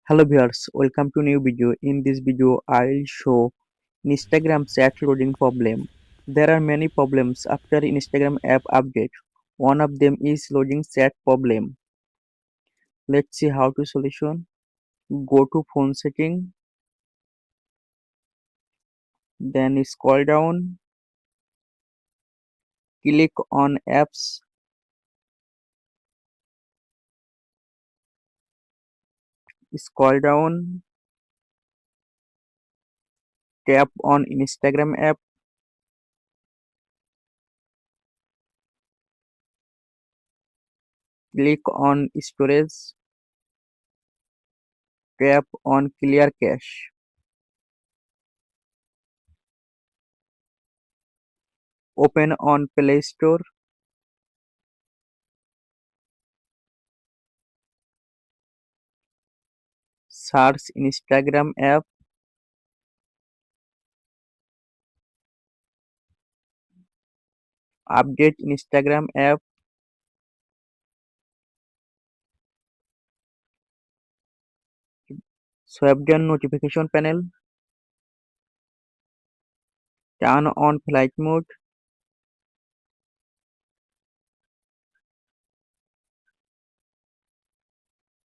Hello viewers, welcome to new video. In this video, I'll show Instagram chat loading problem. There are many problems after Instagram app update. One of them is loading chat problem. Let's see how to solution. Go to phone setting, then scroll down, click on apps, scroll down, tap on Instagram app, click on storage, tap on clear cache. Open on Play Store, search Instagram app, update Instagram app, swipe down notification panel, turn on flight mode,